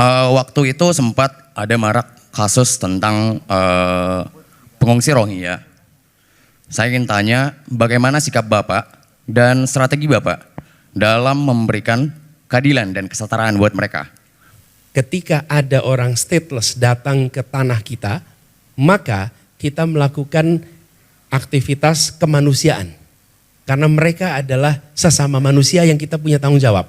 Waktu itu sempat ada marak kasus tentang pengungsi Rohingya. Saya ingin tanya bagaimana sikap Bapak dan strategi Bapak dalam memberikan keadilan dan kesetaraan buat mereka. Ketika ada orang stateless datang ke tanah kita, maka kita melakukan aktivitas kemanusiaan. Karena mereka adalah sesama manusia yang kita punya tanggung jawab.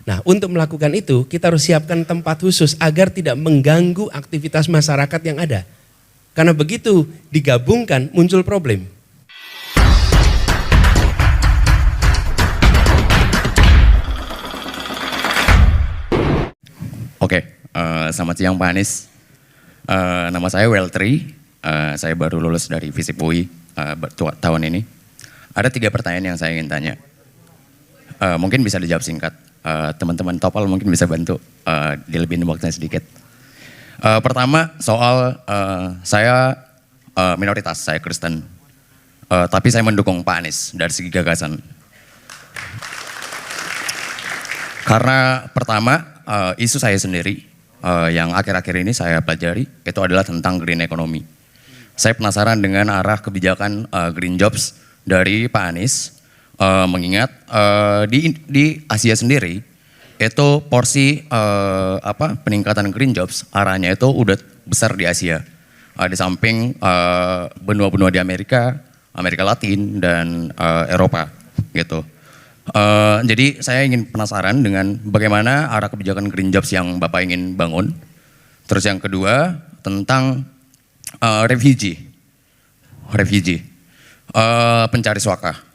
Nah, untuk melakukan itu kita harus siapkan tempat khusus agar tidak mengganggu aktivitas masyarakat yang ada. Karena begitu digabungkan muncul problem. Oke, selamat siang Pak Anies. Nama saya Weltri, saya baru lulus dari FISIP UI tahun ini. Ada 3 pertanyaan yang saya ingin tanya. Mungkin bisa dijawab singkat. Teman-teman Topal mungkin bisa bantu dilebihin waktunya sedikit. Pertama soal saya minoritas, saya Kristen. Tapi saya mendukung Pak Anies dari segi gagasan. Karena pertama isu saya sendiri yang akhir-akhir ini saya pelajari itu adalah tentang green economy. Saya penasaran dengan arah kebijakan green jobs dari Pak Anies. Mengingat di Asia sendiri itu porsi peningkatan green jobs arahnya itu udah besar di Asia, di samping benua-benua di Amerika Latin dan Eropa gitu. Jadi saya ingin penasaran dengan bagaimana arah kebijakan green jobs yang Bapak ingin bangun. Terus yang kedua tentang refugee, pencari suaka.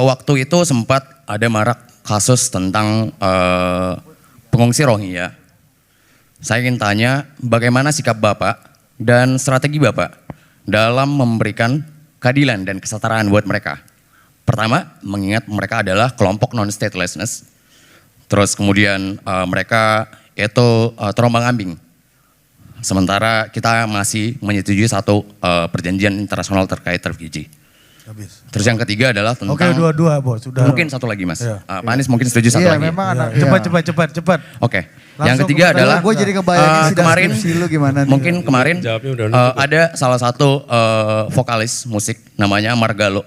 Waktu itu sempat ada marak kasus tentang pengungsi Rohingya. Saya ingin tanya bagaimana sikap Bapak dan strategi Bapak dalam memberikan keadilan dan kesetaraan buat mereka. Pertama, mengingat mereka adalah kelompok non-statelessness. Terus kemudian mereka itu terombang-ambing. Sementara kita masih menyetujui satu perjanjian internasional terkait refugee. Habis. Terus yang ketiga adalah tentang... Oke, dua-dua Bos. Sudah. Mungkin satu lagi Mas. Iya. Pak Anies mungkin setuju satu lagi. Iya memang anak. Cepat. Oke. Yang ketiga adalah Gue jadi kebayangin kemarin lu gimana nih. mungkin kemarin ada salah satu vokalis musik namanya Margalo,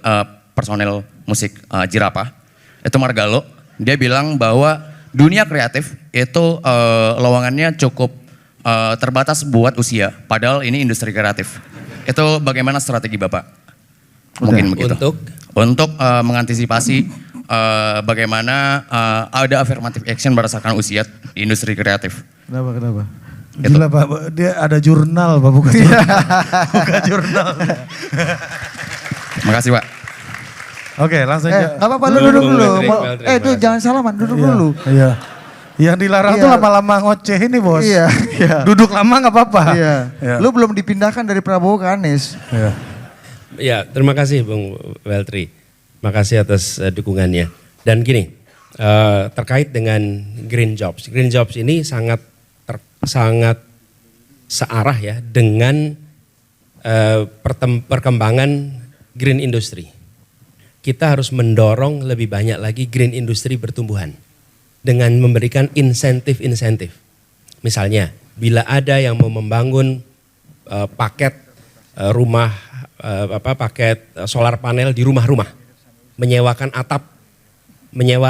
personel musik Jirapah. Itu Margalo, dia bilang bahwa dunia kreatif itu lowongannya cukup terbatas buat usia, padahal ini industri kreatif. Itu bagaimana strategi Bapak? Mungkin begitu. Untuk mengantisipasi bagaimana ada affirmative action berdasarkan usia di industri kreatif. Kenapa? Gila Pak, dia ada jurnal Pak, bukan jurnal. Makasih Pak. Oke, langsung aja. Gak apa-apa, lu duduk dulu. Itu jangan salaman, duduk dulu. Iya. Yang dilarang tuh lama-lama ngoceh ini Bos. Iya. Duduk lama gak apa-apa. Iya. Lu belum dipindahkan dari Prabowo ke Anies. Iya. Ya, terima kasih Bung Weltri. Makasih atas dukungannya. Dan gini, terkait dengan green jobs. Green jobs ini sangat searah ya dengan perkembangan green industry. Kita harus mendorong lebih banyak lagi green industry bertumbuhan dengan memberikan insentif-insentif. Misalnya, bila ada yang mau membangun paket rumah paket solar panel di rumah-rumah, menyewa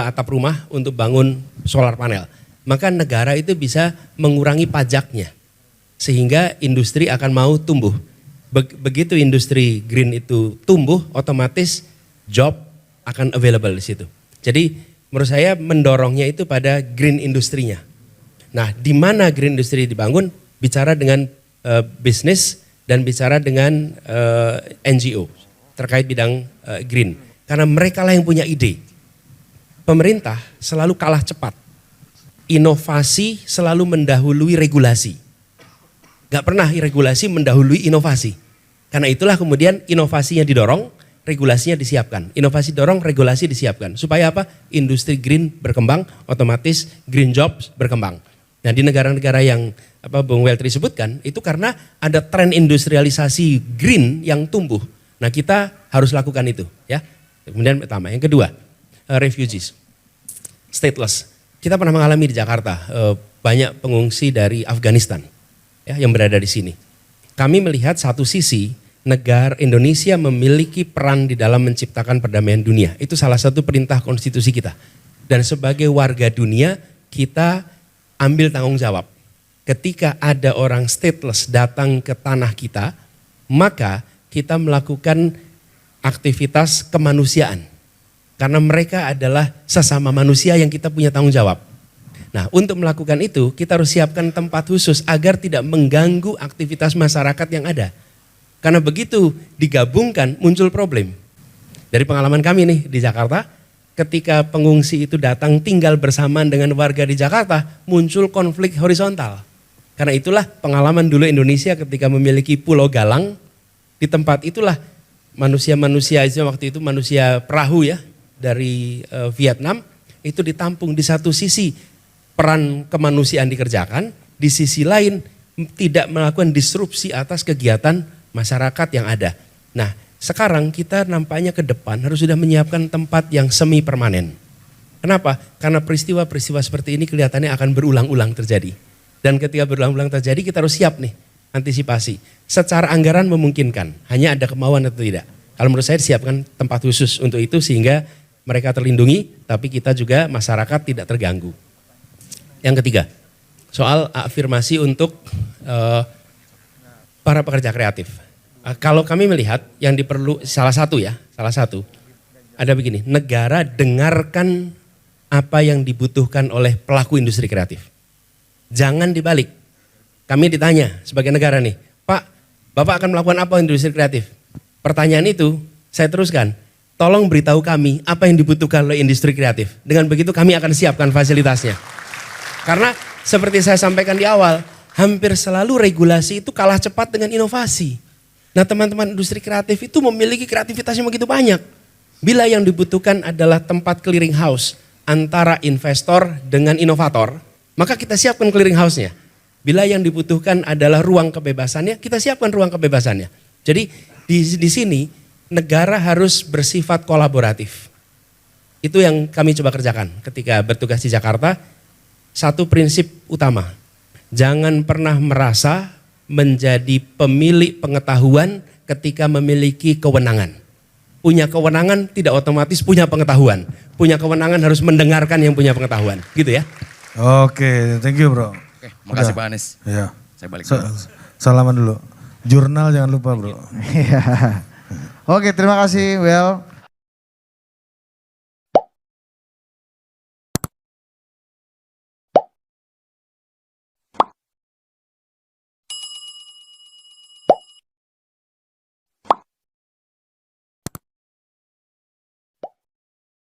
atap rumah untuk bangun solar panel, maka negara itu bisa mengurangi pajaknya sehingga industri akan mau tumbuh. Begitu industri green itu tumbuh, otomatis job akan available di situ. Jadi menurut saya mendorongnya itu pada green industrinya. Nah, di mana green industry dibangun, bicara dengan bisnis dan bicara dengan NGO terkait bidang green. Karena mereka lah yang punya ide. Pemerintah selalu kalah cepat. Inovasi selalu mendahului regulasi. Gak pernah regulasi mendahului inovasi. Karena itulah kemudian inovasinya didorong, regulasinya disiapkan. Inovasi dorong, regulasi disiapkan. Supaya apa? Industri green berkembang, otomatis green jobs berkembang. Nah, di negara-negara yang Bung Weltri sebutkan itu karena ada tren industrialisasi green yang tumbuh. Nah, kita harus lakukan itu ya. Kemudian pertama, yang kedua, refugees, stateless. Kita pernah mengalami di Jakarta banyak pengungsi dari Afghanistan ya, yang berada di sini. Kami melihat satu sisi negara Indonesia memiliki peran di dalam menciptakan perdamaian dunia. Itu salah satu perintah konstitusi kita. Dan sebagai warga dunia kita ambil tanggung jawab. Ketika ada orang stateless datang ke tanah kita, maka kita melakukan aktivitas kemanusiaan. Karena mereka adalah sesama manusia yang kita punya tanggung jawab. Nah, untuk melakukan itu kita harus siapkan tempat khusus agar tidak mengganggu aktivitas masyarakat yang ada. Karena begitu digabungkan muncul problem. Dari pengalaman kami nih di Jakarta, ketika pengungsi itu datang tinggal bersamaan dengan warga di Jakarta, muncul konflik horizontal. Karena itulah pengalaman dulu Indonesia ketika memiliki Pulau Galang, di tempat itulah manusia-manusia itu waktu itu manusia perahu ya dari Vietnam itu ditampung. Di satu sisi peran kemanusiaan dikerjakan, di sisi lain tidak melakukan disrupsi atas kegiatan masyarakat yang ada. Nah, sekarang kita nampaknya ke depan harus sudah menyiapkan tempat yang semi permanen. Kenapa? Karena peristiwa-peristiwa seperti ini kelihatannya akan berulang-ulang terjadi. Dan ketika berulang-ulang terjadi kita harus siap nih, antisipasi. Secara anggaran memungkinkan, hanya ada kemauan atau tidak. Kalau menurut saya disiapkan tempat khusus untuk itu sehingga mereka terlindungi, tapi kita juga masyarakat tidak terganggu. Yang ketiga, soal afirmasi untuk para pekerja kreatif. Kalau kami melihat yang diperlu salah satu ada begini, negara dengarkan apa yang dibutuhkan oleh pelaku industri kreatif. Jangan dibalik. Kami ditanya sebagai negara nih, Pak, Bapak akan melakukan apa industri kreatif? Pertanyaan itu saya teruskan, tolong beritahu kami apa yang dibutuhkan oleh industri kreatif. Dengan begitu kami akan siapkan fasilitasnya. Karena seperti saya sampaikan di awal, hampir selalu regulasi itu kalah cepat dengan inovasi. Nah, teman-teman industri kreatif itu memiliki kreativitas yang begitu banyak. Bila yang dibutuhkan adalah tempat clearing house antara investor dengan inovator, maka kita siapkan clearing house-nya. Bila yang dibutuhkan adalah ruang kebebasannya, kita siapkan ruang kebebasannya. Jadi di sini negara harus bersifat kolaboratif. Itu yang kami coba kerjakan ketika bertugas di Jakarta. Satu prinsip utama, jangan pernah merasa menjadi pemilik pengetahuan ketika memiliki kewenangan. Punya kewenangan tidak otomatis punya pengetahuan. Punya kewenangan harus mendengarkan yang punya pengetahuan. Gitu ya. Oke, thank you bro. Oke, makasih Pak Anies. Iya. Saya balik dulu. Salaman dulu. Jurnal jangan lupa bro. Oke, terima kasih Well.